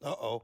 Uh-oh.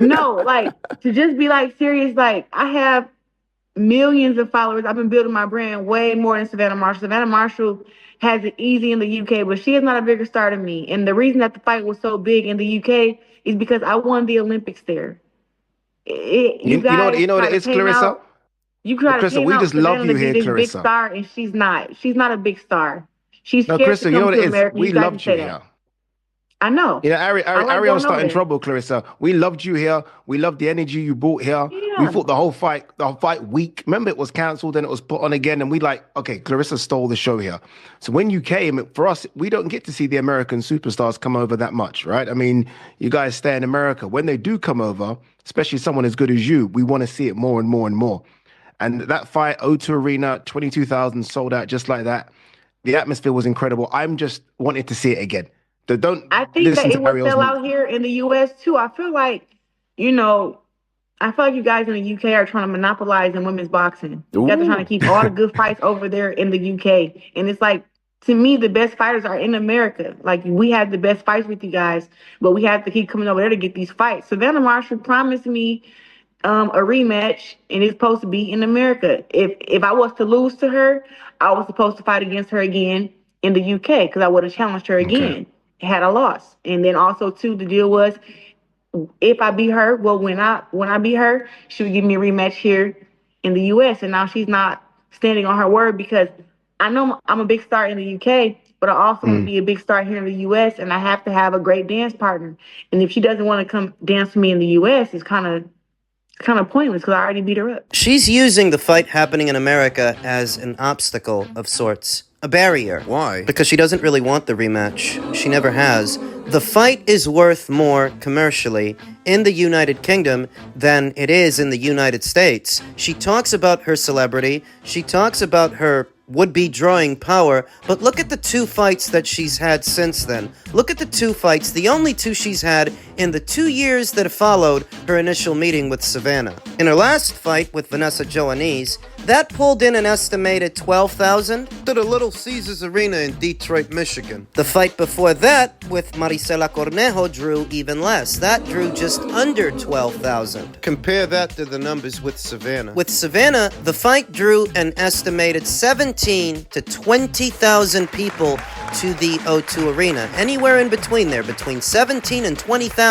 No, like to just be like serious, like I have millions of followers. I've been building my brand way more than Savannah Marshall. Savannah Marshall has it easy in the UK, but she is not a bigger star than me. And the reason that the fight was so big in the UK is because I won the Olympics there. You guys You know what try it to is, paint Claressa? out. You try to Claressa, paint we out just love Savannah you to be here, this big Claressa. star, and she's not. She's not a big star. She's No, scared to Claressa, you know come what to it is? America. You We guys can loved you say that. here. I know. You know, I like Ariel's going over starting there. trouble, Claressa. We loved you here. We loved the energy you brought here. We Yeah. thought the whole fight week. Remember, it was cancelled and it was put on again. And we like, okay, Claressa stole the show here. So when you came, for us, we don't get to see the American superstars come over that much, right? I mean, you guys stay in America. When they do come over, especially someone as good as you, we want to see it more and more and more. And that fight, O2 Arena, 22,000 sold out just like that. The atmosphere was incredible. I'm just wanting to see it again. Don't I think that listen it to will Ariel's. sell out here in the US too. You know, I feel like you guys in the UK are trying to monopolize in women's boxing. You guys are trying to Ooh. keep all the good fights over there in the UK. And it's like, to me, the best fighters are in America. Like, we have the best fights with you guys, but we have to keep coming over there to get these fights. Savannah Marshall promised me a rematch, and it's supposed to be in America. If I was to lose to her, I was supposed to fight against her again in the UK because I would have challenged her Okay. again had I lost. And then also too, the deal was if I beat her, well, when I beat her, she would give me a rematch here in the US. And now she's not standing on her word because I know I'm a big star in the UK, but I also want to be a big star here in the US, and I have to have a great dance partner. And if she doesn't want to come dance with me in the US, it's kind of pointless because I already beat her up. She's using the fight happening in America as an obstacle of sorts. A barrier. Why? Because she doesn't really want the rematch. She never has. The fight is worth more commercially in the United Kingdom than it is in the United States. She talks about her celebrity. She talks about her would-be drawing power, but look at the two fights that she's had since then. Look at the two fights, the only two she's had in the 2 years that followed her initial meeting with Savannah. In her last fight with Vanessa Joanese, that pulled in an estimated 12,000 To the Little Caesars Arena in Detroit, Michigan. The fight before that with Marisela Cornejo drew even less. That drew just under 12,000. Compare that to the numbers with Savannah. With Savannah, the fight drew an estimated 17 to 20,000 people to the O2 Arena. Anywhere in between there, between 17 and 20,000.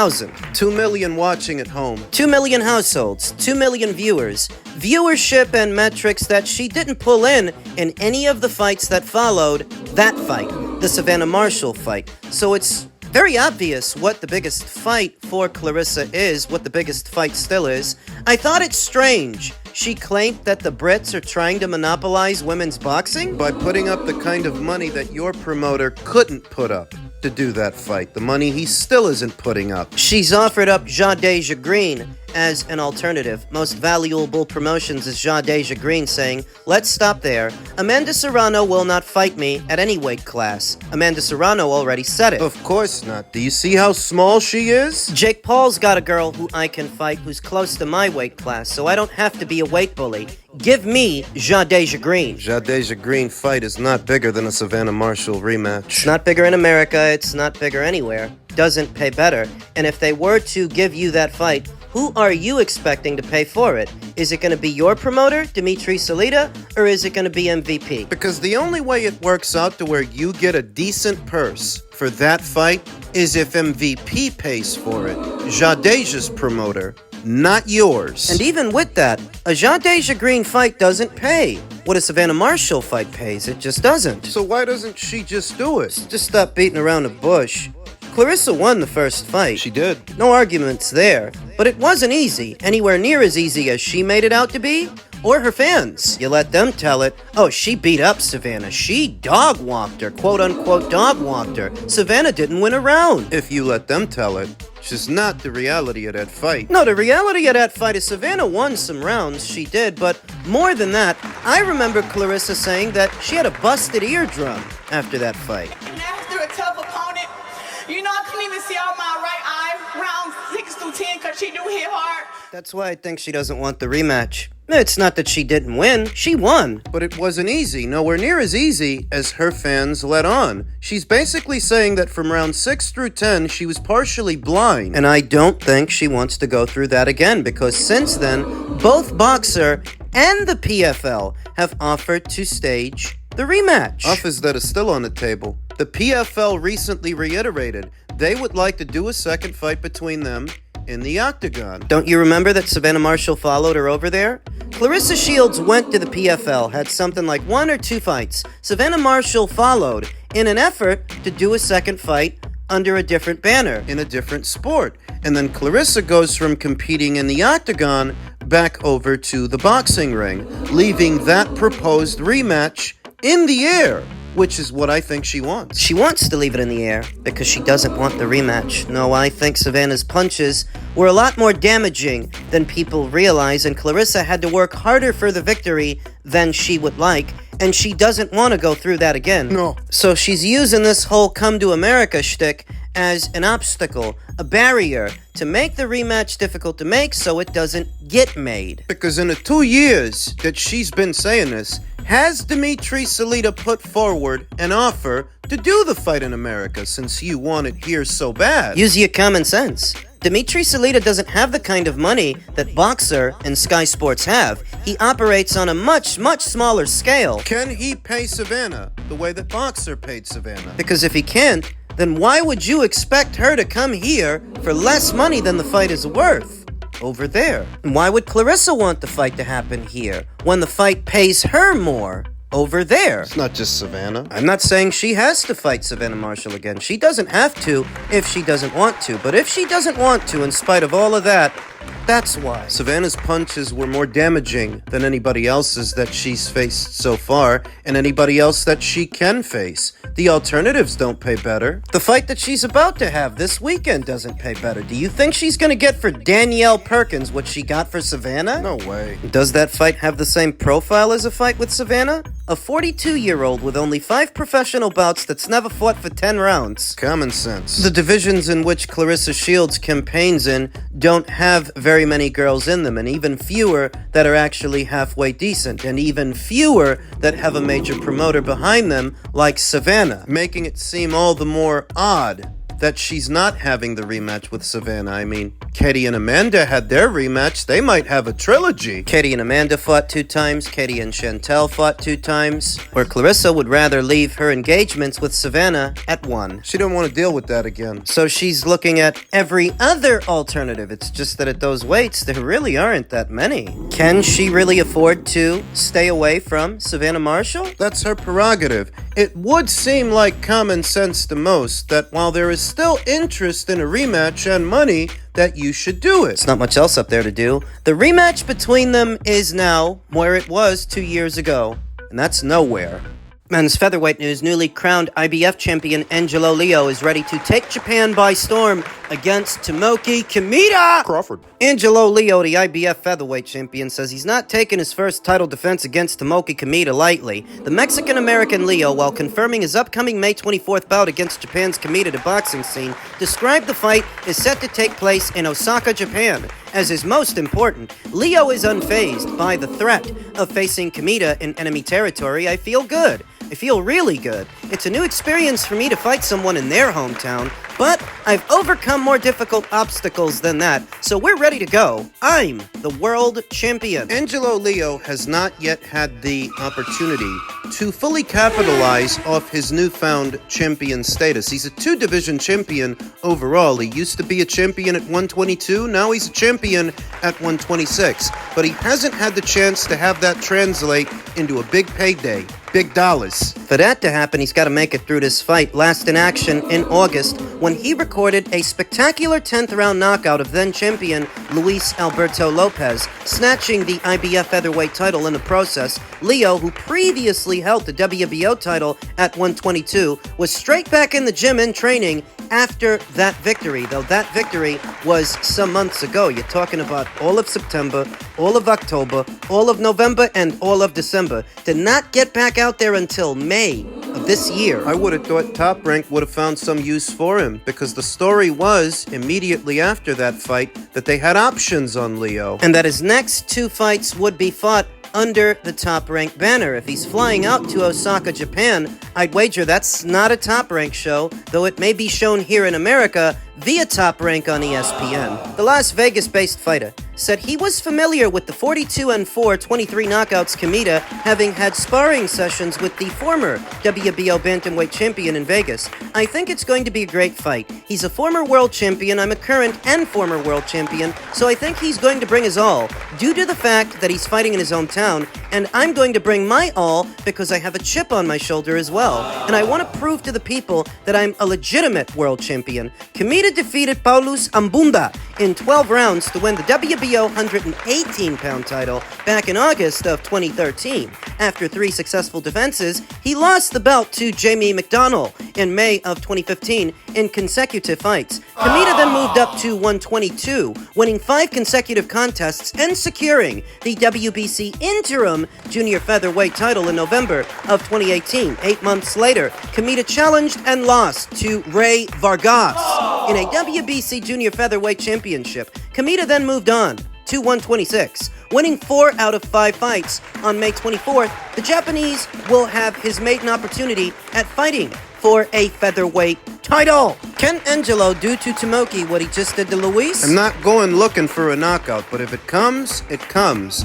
2 million watching at home. 2 million households, 2 million viewers. Viewership and metrics that she didn't pull in any of the fights that followed that fight, the Savannah Marshall fight. So it's very obvious what the biggest fight for Claressa is, what the biggest fight still is. I thought it strange. She claimed that the Brits are trying to monopolize women's boxing? By putting up the kind of money that your promoter couldn't put up to do that fight. The money he still isn't putting up. She's offered up Greene as an alternative. Most Valuable Promotions is Greene saying, let's stop there. Amanda Serrano will not fight me at any weight class. Amanda Serrano already said it. Of course not. Do you see how small she is? Jake Paul's got a girl who I can fight who's close to my weight class, so I don't have to be a weight bully. Give me Greene. Greene fight is not bigger than a Savannah Marshall rematch. It's not bigger in America, it's not bigger anywhere. Doesn't pay better. And if they were to give you that fight, who are you expecting to pay for it? Is it going to be your promoter, Dimitri Salita, or is it going to be MVP? Because the only way it works out to where you get a decent purse for that fight is if MVP pays for it. Jadeja's promoter, not yours. And even with that, a Jadeja Greene fight doesn't pay. What a Savannah Marshall fight pays, it just doesn't. So why doesn't she just do it? Just stop beating around the bush. Claressa won the first fight. She did. No arguments there. But it wasn't easy, anywhere near as easy as she made it out to be, or her fans. You let them tell it. Oh, she beat up Savannah. She dog-walked her, quote-unquote dog-walked her. Savannah didn't win a round. If you let them tell it, which is not the reality of that fight. No, the reality of that fight is Savannah won some rounds, she did, but more than that, I remember Claressa saying that she had a busted eardrum after that fight. After a tough opponent, you know, I couldn't even see out my right eye rounds 6 through 10 because she do hit hard. That's why I think she doesn't want the rematch. It's not that she didn't win, she won. But it wasn't easy, nowhere near as easy as her fans let on. She's basically saying that from round 6 through 10, she was partially blind. And I don't think she wants to go through that again, because since then, both Boxer and the PFL have offered to stage the rematch. Offers that are still on the table. The PFL recently reiterated they would like to do a second fight between them in the octagon. Don't you remember that Savannah Marshall followed her over there? Claressa Shields went to the PFL, had something like 1 or 2 fights. Savannah Marshall followed in an effort to do a second fight under a different banner. In a different sport. And then Claressa goes from competing in the octagon back over to the boxing ring, leaving that proposed rematch in the air, which is what I think she wants. She wants to leave it in the air because she doesn't want the rematch. No, I think Savannah's punches were a lot more damaging than people realize, and Claressa had to work harder for the victory than she would like, and she doesn't want to go through that again. No. So she's using this whole come to America shtick as an obstacle, a barrier to make the rematch difficult to make so it doesn't get made. Because in the 2 years that she's been saying this, has Dimitri Salita put forward an offer to do the fight in America since you want it here so bad? Use your common sense. Dimitri Salita doesn't have the kind of money that Boxer and Sky Sports have. He operates on a much, much smaller scale. Can he pay Savannah the way that Boxer paid Savannah? Because if he can't, then why would you expect her to come here for less money than the fight is worth over there? And why would Claressa want the fight to happen here when the fight pays her more over there? It's not just Savannah. I'm not saying she has to fight Savannah Marshall again. She doesn't have to if she doesn't want to. But if she doesn't want to, in spite of all of that, that's why. Savannah's punches were more damaging than anybody else's that she's faced so far, and anybody else that she can face. The alternatives don't pay better. The fight that she's about to have this weekend doesn't pay better. Do you think she's gonna get for Danielle Perkins what she got for Savannah? No way. Does that fight have the same profile as a fight with Savannah? A 42-year-old with only 5 professional bouts that's never fought for 10 rounds. Common sense. The divisions in which Claressa Shields campaigns in don't have very many girls in them, and even fewer that are actually halfway decent, and even fewer that have a major promoter behind them like Savannah. Making it seem all the more odd that she's not having the rematch with Savannah. I mean, Katie and Amanda had their rematch. They might have a trilogy. Katie and Amanda fought 2 times. Katie and Chantel fought 2 times. Where Claressa would rather leave her engagements with Savannah at 1. She didn't want to deal with that again. So she's looking at every other alternative. It's just that at those weights, there really aren't that many. Can she really afford to stay away from Savannah Marshall? That's her prerogative. It would seem like common sense to most that while there is still interest in a rematch and money, that you should do it. There's not much else up there to do. The rematch between them is now where it was 2 years ago, and that's nowhere. Men's featherweight news, newly crowned IBF champion Angelo Leo is ready to take Japan by storm against Tomoki Kameda. Crawford. Angelo Leo, the IBF featherweight champion, says he's not taking his first title defense against Tomoki Kameda lightly. The Mexican-American Leo, while confirming his upcoming May 24th bout against Japan's Kameda to boxing scene, described the fight as set to take place in Osaka, Japan. As is most important, Leo is unfazed by the threat of facing Kameda in enemy territory. I feel good. I feel really good. It's a new experience for me to fight someone in their hometown, but I've overcome more difficult obstacles than that, so we're ready to go. I'm the world champion. Angelo Leo has not yet had the opportunity to fully capitalize off his newfound champion status. He's a 2-division champion overall. He used to be a champion at 122, now he's a champion at 126. But he hasn't had the chance to have that translate into a big payday. Big dollars. For that to happen, he's got to make it through this fight. Last in action in August, when he recorded a spectacular 10th round knockout of then champion Luis Alberto Lopez, snatching the IBF featherweight title in the process. Leo, who previously held the WBO title at 122, was straight back in the gym and training after that victory, though that victory was some months ago. You're talking about all of September, all of October, all of November, and all of December. Did not get back out there until May of this year. I would have thought Top Rank would have found some use for him, because the story was, immediately after that fight, that they had options on Leo. And that his next 2 fights would be fought under the Top Rank banner. If he's flying out to Osaka, Japan, I'd wager that's not a Top Rank show, though it may be shown here in America via Top Rank on ESPN. The Las Vegas-based fighter said he was familiar with the 42-4, 23 knockouts Kameda, having had sparring sessions with the former WBO bantamweight champion in Vegas. I think it's going to be a great fight. He's a former world champion, I'm a current and former world champion, so I think he's going to bring his all, due to the fact that he's fighting in his hometown, and I'm going to bring my all because I have a chip on my shoulder as well, and I want to prove to the people that I'm a legitimate world champion. Kameda defeated Paulus Ambunda in 12 rounds to win the WBO 118-pound title back in August of 2013. After 3 successful defenses, he lost the belt to Jamie McDonnell in May of 2015 in consecutive fights. Kameda then moved up to 122, winning 5 consecutive contests and securing the WBC interim junior featherweight title in November of 2018. 8 months later, Kameda challenged and lost to Ray Vargas in a WBC junior featherweight championship. Kameda then moved on to 126, winning 4 out of 5 fights. On May 24th, the Japanese will have his maiden opportunity at fighting for a featherweight title. Can Angelo do to Tomoki what he just did to Luis? I'm not going looking for a knockout, but if it comes,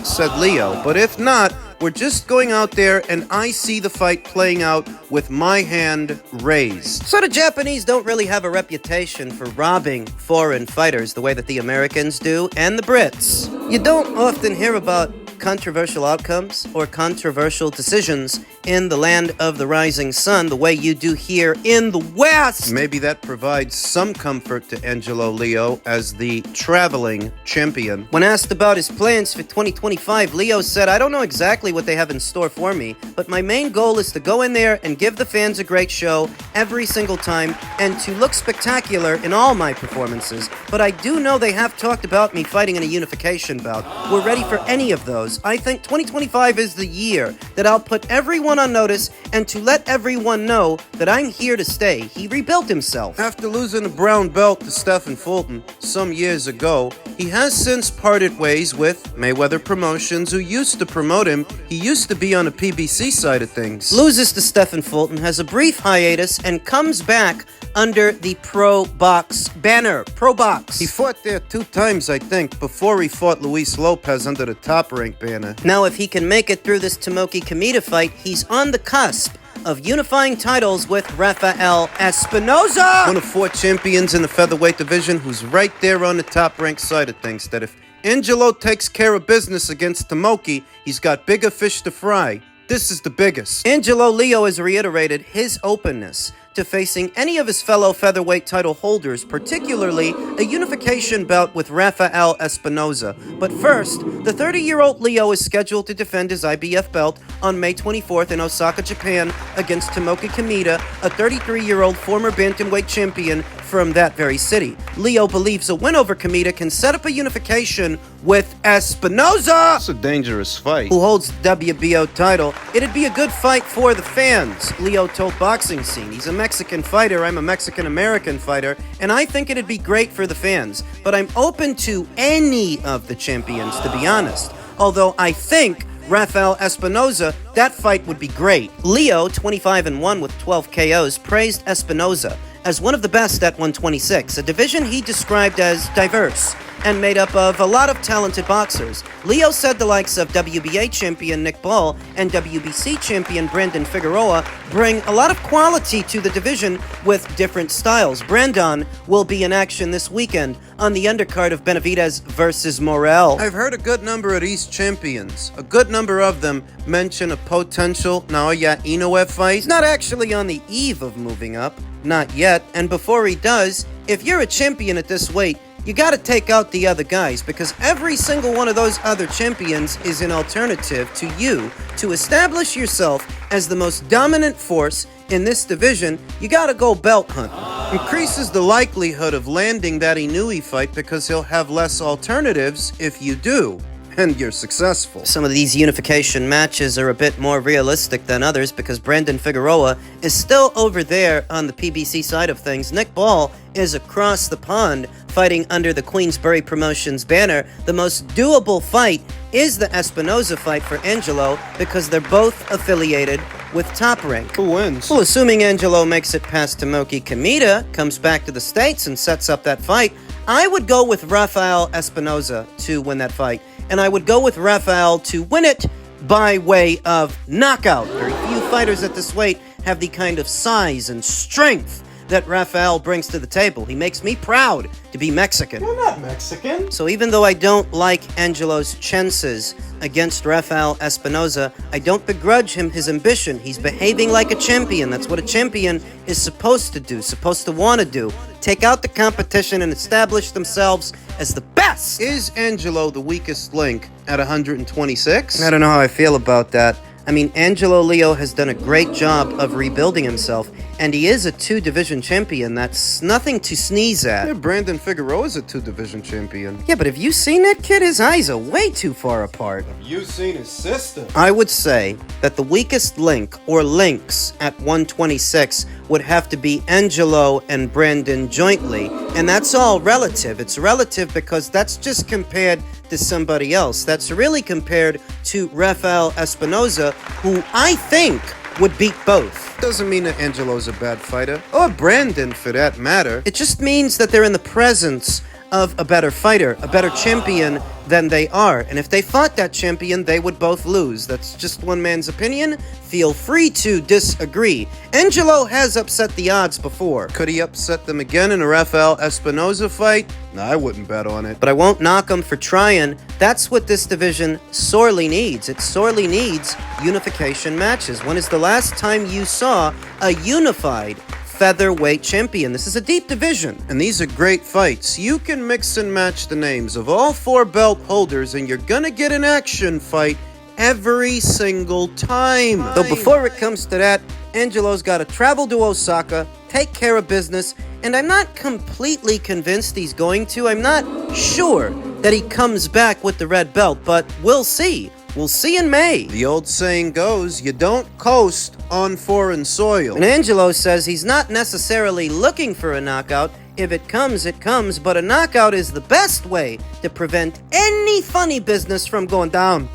said Leo. But if not, we're just going out there and I see the fight playing out with my hand raised. So the Japanese don't really have a reputation for robbing foreign fighters the way that the Americans do, and the Brits. You don't often hear about controversial outcomes or controversial decisions in the land of the rising sun the way you do here in the West. Maybe that provides some comfort to Angelo Leo as the traveling champion. When asked about his plans for 2025, Leo said, I don't know exactly what they have in store for me, but my main goal is to go in there and give the fans a great show every single time and to look spectacular in all my performances. But I do know they have talked about me fighting in a unification bout. We're ready for any of those. I think 2025 is the year that I'll put everyone on notice and to let everyone know that I'm here to stay. He rebuilt himself. After losing a brown belt to Stephen Fulton some years ago, he has since parted ways with Mayweather Promotions, who used to promote him. He used to be on the PBC side of things. Loses to Stephen Fulton, has a brief hiatus, and comes back under the Pro Box banner. Pro Box. He fought there 2 times, I think, before he fought Luis Lopez under the Top Rank banner. Now, if he can make it through this Tomoki Kameda fight, he's on the cusp of unifying titles with Rafael Espinoza. One of 4 champions in the featherweight division who's right there on the Top Rank side of things, that if Angelo takes care of business against Tomoki, he's got bigger fish to fry. This is the biggest. Angelo Leo has reiterated his openness to facing any of his fellow featherweight title holders, particularly a unification bout with Rafael Espinoza. But first, the 30-year-old Leo is scheduled to defend his IBF belt on May 24th in Osaka, Japan, against Tomoki Kameda, a 33-year-old former bantamweight champion from that very city. Leo believes a win over Kameda can set up a unification with Espinoza, That's a dangerous fight. who holds the WBO title. It'd be a good fight for the fans, Leo told Boxing Scene. He's a Mexican fighter, I'm a Mexican-American fighter, and I think it'd be great for the fans. But I'm open to any of the champions, to be honest. Although I think Rafael Espinoza, that fight would be great. Leo, 25-1 with 12 KOs, praised Espinoza as one of the best at 126, a division he described as diverse and made up of a lot of talented boxers. Leo said the likes of WBA champion Nick Ball and WBC champion Brandon Figueroa bring a lot of quality to the division with different styles. Brandon will be in action this weekend on the undercard of Benavidez versus Morel. I've heard a good number of these champions. A good number of them mention a potential Naoya Inoue fight. He's not actually on the eve of moving up. Not yet. And before he does, if you're a champion at this weight, you gotta take out the other guys, because every single one of those other champions is an alternative to you. To establish yourself as the most dominant force in this division, you gotta go belt hunting. Increases the likelihood of landing that Inoue fight because he'll have less alternatives if you do, and you're successful. Some of these unification matches are a bit more realistic than others because Brandon Figueroa is still over there on the PBC side of things. Nick Ball is across the pond fighting under the Queensbury Promotions banner. The most doable fight is the Espinoza fight for Angelo because they're both affiliated with Top Rank. Who wins? Well, assuming Angelo makes it past Tomoki Kameda, comes back to the States and sets up that fight, I would go with Rafael Espinoza to win that fight. And I would go with Rafael to win it by way of knockout. Very few fighters at this weight have the kind of size and strength that Rafael brings to the table. He makes me proud to be Mexican. You're not Mexican. So even though I don't like Angelo's chances against Rafael Espinoza, I don't begrudge him his ambition. He's behaving like a champion. That's what a champion is supposed to do, supposed to want to do. Take out the competition and establish themselves as the best. Is Angelo the weakest link at 126? I don't know how I feel about that. I mean, Angelo Leo has done a great job of rebuilding himself, and he is a two-division champion. That's nothing to sneeze at. Yeah, Brandon Figueroa is a two-division champion. Yeah, but have you seen that kid? His eyes are way too far apart. Have you seen his sister? I would say that the weakest link, or links, at 126 would have to be Angelo and Brandon jointly, and that's all relative. It's relative because that's just compared to somebody else. That's really compared to Rafael Espinoza, who I think would beat both. Doesn't mean that Angelo's a bad fighter, or Brandon for that matter. It just means that they're in the presence of a better fighter, a better champion than they are. And if they fought that champion, they would both lose. That's just one man's opinion. Feel free to disagree. Angelo has upset the odds before. Could he upset them again in a Rafael Espinoza fight? No, I wouldn't bet on it. But I won't knock him for trying. That's what this division sorely needs. It sorely needs unification matches. When is the last time you saw a unified featherweight champion? This is a deep division. And these are great fights. You can mix and match the names of all four belt holders and you're gonna get an action fight every single time. Though before it comes to that, Angelo's got to travel to Osaka, take care of business, and I'm not completely convinced he's going to. I'm not sure that he comes back with the red belt, but we'll see. We'll see in May. The old saying goes, you don't coast on foreign soil. And Angelo says he's not necessarily looking for a knockout. If it comes, it comes, but a knockout is the best way to prevent any funny business from going down.